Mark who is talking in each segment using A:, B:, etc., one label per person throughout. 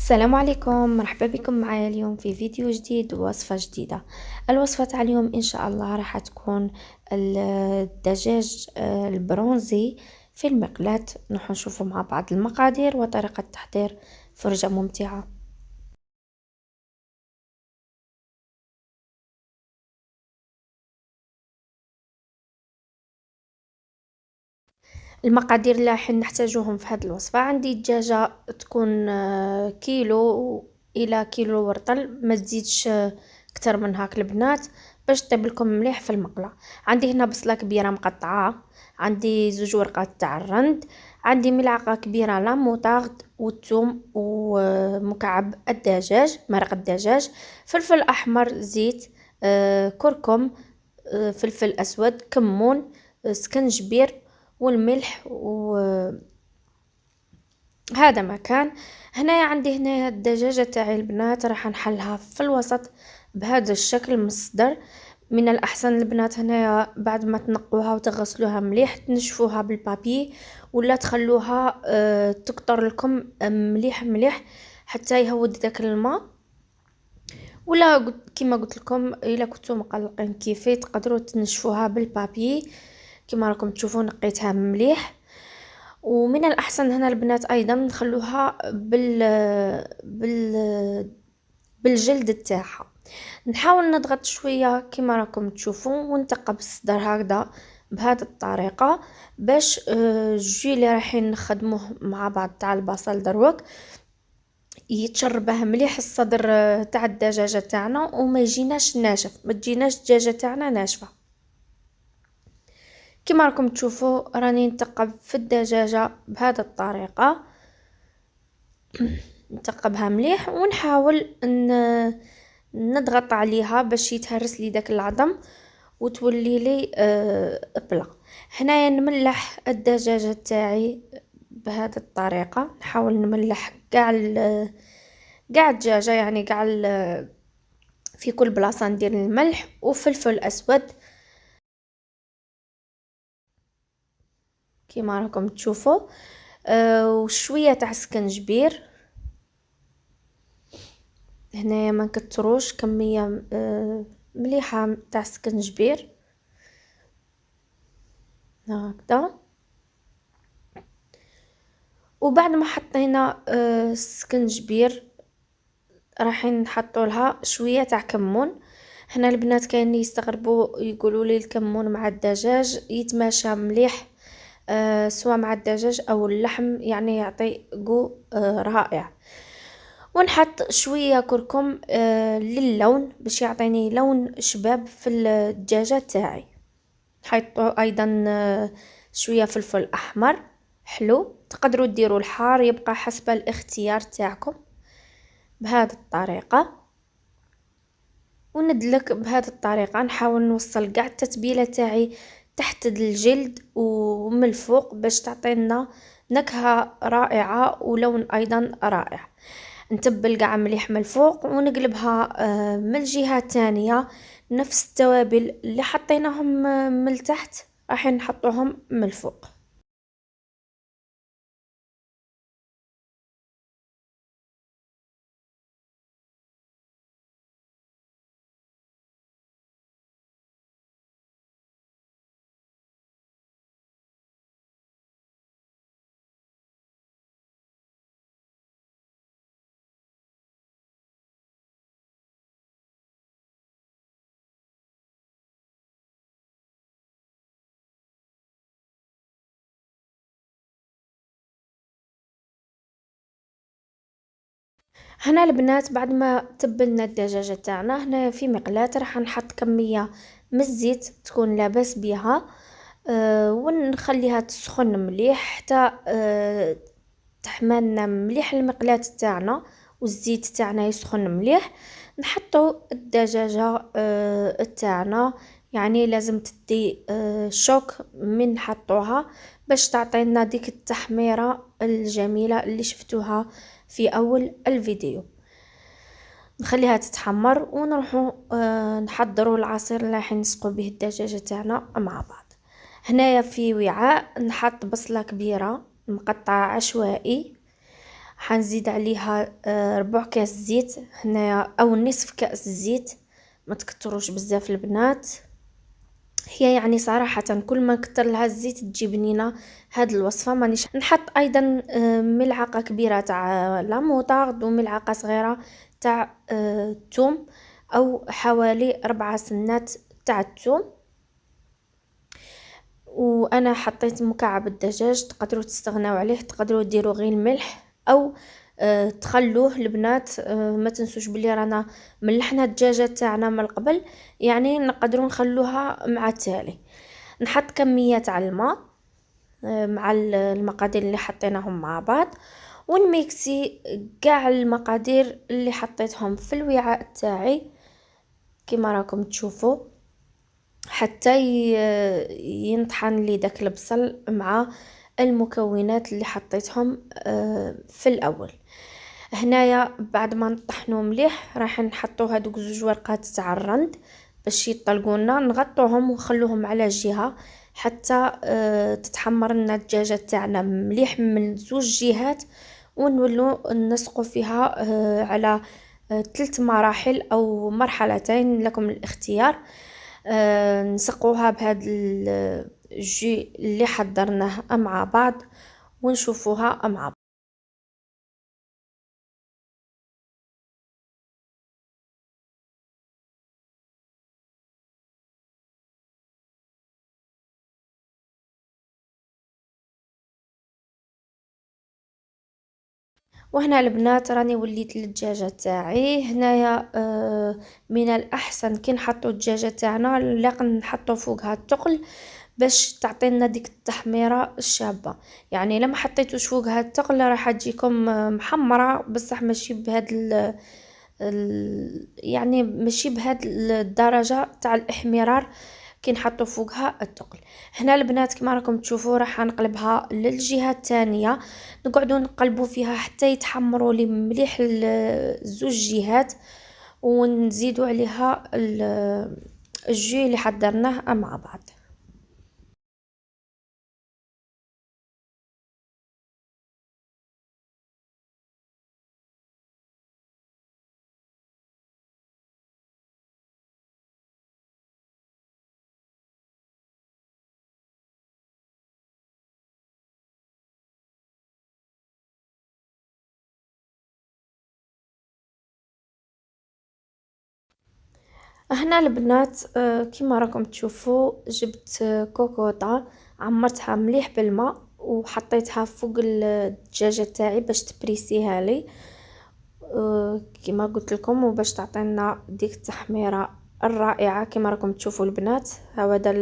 A: السلام عليكم، مرحبا بكم معايا اليوم في فيديو جديد ووصفة جديدة. الوصفة تاع اليوم إن شاء الله راح تكون الدجاج البرونزي في المقلاة. نروح نشوفوا مع بعض المقادير وطريقة التحضير، فرجة ممتعة. المقادير اللي راح نحتاجوهم في هذه الوصفة: عندي دجاجة تكون كيلو إلى كيلو ورطل، ما تزيدش أكتر من هاك البنات باش طيب لكم مليح في المقلة. عندي هنا بصلة كبيرة مقطعة، عندي 2 ورقات تاع الرند، عندي ملعقة كبيرة لا موطارد والثوم ومكعب الدجاج، مرق الدجاج، فلفل أحمر، زيت، كركم، فلفل أسود، كمون، سكنجبير والملح. وهذا ما كان. هنايا عندي هنايا الدجاجة تاعي البنات راح نحلها في الوسط بهذا الشكل من الصدر. من الأحسن البنات هنايا بعد ما تنقوها وتغسلوها مليح تنشفوها بالبابي، ولا تخلوها تقطر لكم مليح مليح حتى يهود داك الماء. ولا كما قلت لكم الا كنتو مقلقين كيفي تقدروا تنشفوها بالبابي كما راكم تشوفوا. نقيتها مليح. ومن الأحسن هنا البنات أيضا نخلوها بالجلد تاعها. نحاول نضغط شوية كما راكم تشوفوا ونتقب الصدر هكذا بهذه الطريقة باش الجي اللي رايحين نخدموه مع بعض تاع البصل دروك يتشربه مليح الصدر تاع الدجاجة تاعنا وما يجيناش ناشف، ما تجيناش الدجاجة تاعنا ناشفة. كما راكم تشوفوا راني نتقب في الدجاجة بهذه الطريقة، نتقبها مليح ونحاول نضغط عليها باش يتهرس لي داك العظم وتولي لي بلا. هنايا نملح الدجاجة تاعي بهذه الطريقة، نحاول نملح كاع الدجاجة، يعني كاع في كل بلاصة ندير الملح وفلفل اسود كما راكم تشوفوا، وشويه تاع سكنجبير. هنايا ما نكتروش كميه مليحه تاع سكنجبير هكذا. وبعد ما حطينا السكنجبير رايحين نحطوا لها شويه تاع كمون. هنا البنات كاين يستغربوا يقولوا لي الكمون مع الدجاج يتماشى مليح، سواء مع الدجاج او اللحم، يعني يعطي جو رائع. ونحط شويه كركم للون باش يعطيني لون شباب في الدجاجه تاعي. نحط ايضا شويه فلفل احمر حلو، تقدروا ديروا الحار يبقى حسب الاختيار تاعكم بهذه الطريقه. وندلك بهذه الطريقه نحاول نوصل كاع التتبيله تاعي تحت الجلد ومن الفوق باش تعطينا نكهه رائعه ولون ايضا رائع. نتبل قاع مليح من الفوق ونقلبها من الجهه الثانيه. نفس التوابل اللي حطيناهم من التحت راح نحطوهم من الفوق. هنا البنات بعد ما تبلنا الدجاجة تاعنا هنا في مقلاة راح نحط كمية من الزيت تكون لاباس بها، ونخليها تسخن مليح حتى تحملنا مليح المقلاة تاعنا والزيت تاعنا يسخن مليح. نحطو الدجاجة تاعنا، يعني لازم تدي شوك من نحطوها باش تعطينا ديك التحميرة الجميلة اللي شفتوها في اول الفيديو. نخليها تتحمر ونروحو نحضروا العصير اللي راح نسقو به الدجاجة تاعنا مع بعض. هنايا في وعاء نحط بصلة كبيرة مقطعة عشوائي، حنزيد عليها ربع كاس زيت هنايا او نصف كاس زيت، ما تكتروش بزاف البنات. هي يعني صراحة كل ما كتر لها الزيت تجي بنينة هاد الوصفة. مانيش نحط ايضا ملعقة كبيرة تاع لا موطارد وملعقة صغيرة تاع الثوم، او حوالي 4 سنات تاع الثوم. وانا حطيت مكعب الدجاج، تقدروا تستغناو عليه، تقدروا ديروا غير الملح او تخلوه البنات. ما تنسوش بلي رانا ملحنا الدجاجه تاعنا من قبل، يعني نقدروا نخلوها مع التالي. نحط كميه تاع الماء مع المقادير اللي حطيناهم مع بعض، ونميكسي كاع المقادير اللي حطيتهم في الوعاء تاعي كما راكم تشوفوا، حتى ينطحن لي داك البصل مع المكونات اللي حطيتهم في الاول. هنايا بعد ما نطحنوا مليح راح نحطوا هذوك 2 ورقات تاع الرند باش يطلقونا، نغطوهم ونخلوهم على جهه حتى تتحمر لنا الدجاجه تاعنا مليح من 2 جهات، ونولوا نسقوا فيها على 3 مراحل او مرحلتين لكم الاختيار. نسقوها بهذا الجي اللي حضرناه مع بعض ونشوفوها مع بعض. وهنا البنات راني وليت للدجاجه تاعي هنايا. من الاحسن كي نحطوا الدجاجه تاعنا لاقا نحطوا فوقها الثقل باش تعطينا ديك التحميره الشابه. يعني لما حطيتوش فوقها الثقل راح تجيكم محمره بصح ماشي بهاد يعني ماشي بهاد الدرجه تاع الاحمرار كي نحطوا فوقها الثقل. هنا البنات كما راكم تشوفوا راح نقلبها للجهه الثانيه، نقعدوا نقلبوا فيها حتى يتحمروا لي مليح الزوج جهات، ونزيدوا عليها الجي اللي حضرناه مع بعض. هنا البنات كما راكم تشوفوا جبت كوكوطه عمرتها مليح بالماء وحطيتها فوق الدجاجه تاعي باش تبريسيها لي كما قلت لكم، وباش تعطينا ديك التحميره الرائعه كما راكم تشوفوا البنات. هذا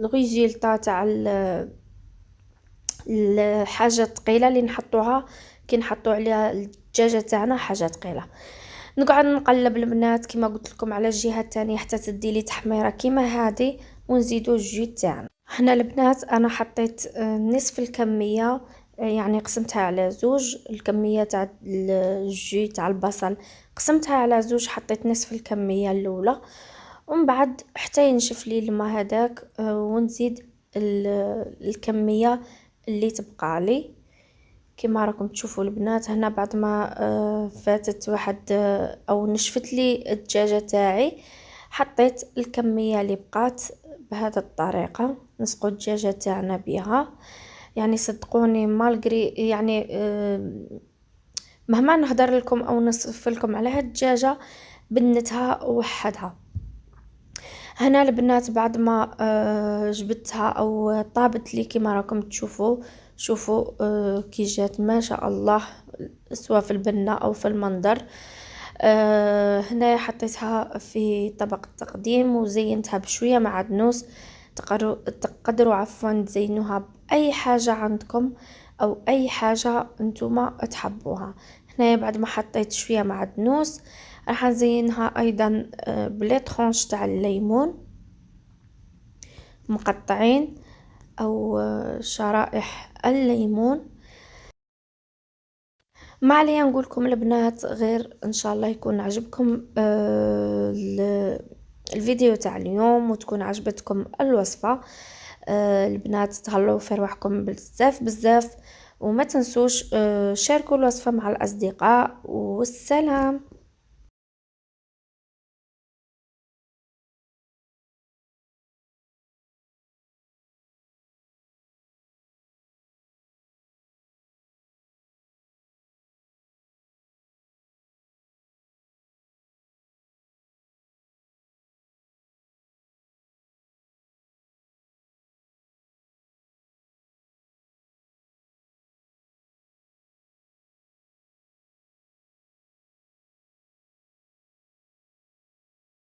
A: الريزلتا تاع الحاجه الثقيله اللي نحطوها كي نحطوا عليها الدجاجه تاعنا حاجه ثقيله. نقعد نقلب البنات كما قلت لكم على الجهه الثانيه حتى تدي لي تحميره كيما هذه، ونزيدوا الجو تاعنا. هنا البنات انا حطيت نصف الكميه، يعني قسمتها على 2 الكميه تاع الجو تاع البصل، قسمتها على 2، حطيت نصف الكميه الاولى، ومن بعد حتى ينشف لي الماء هذاك ونزيد الكميه اللي تبقى لي كما راكم تشوفوا البنات. هنا بعد ما فاتت واحد او نشفت لي الدجاجه تاعي حطيت الكميه اللي بقات بهذه الطريقه. نسقوا الدجاجه تاعنا بها، يعني صدقوني مالغري يعني مهما نهضر لكم او نصف لكم على هاد الدجاجه بنتها وحدها. هنا البنات بعد ما جبتها او طابت لي كما راكم تشوفوا، شوفوا كي جات ما شاء الله، سواء في البنة او في المنظر. هنا حطيتها في طبق التقديم وزينتها بشويه معدنوس. تقدروا عفوا تزينوها باي حاجه عندكم او اي حاجه نتوما تحبوها. هنا بعد ما حطيت شويه معدنوس راح نزينها ايضا بلي طرونش تاع الليمون مقطعين او شرائح الليمون. ما عليا نقول لكم البنات غير ان شاء الله يكون عجبكم الفيديو تاع اليوم وتكون عجبتكم الوصفه. البنات تهلاو في رواحكم بزاف بزاف، وما تنسوش شاركوا الوصفة مع الأصدقاء، والسلام.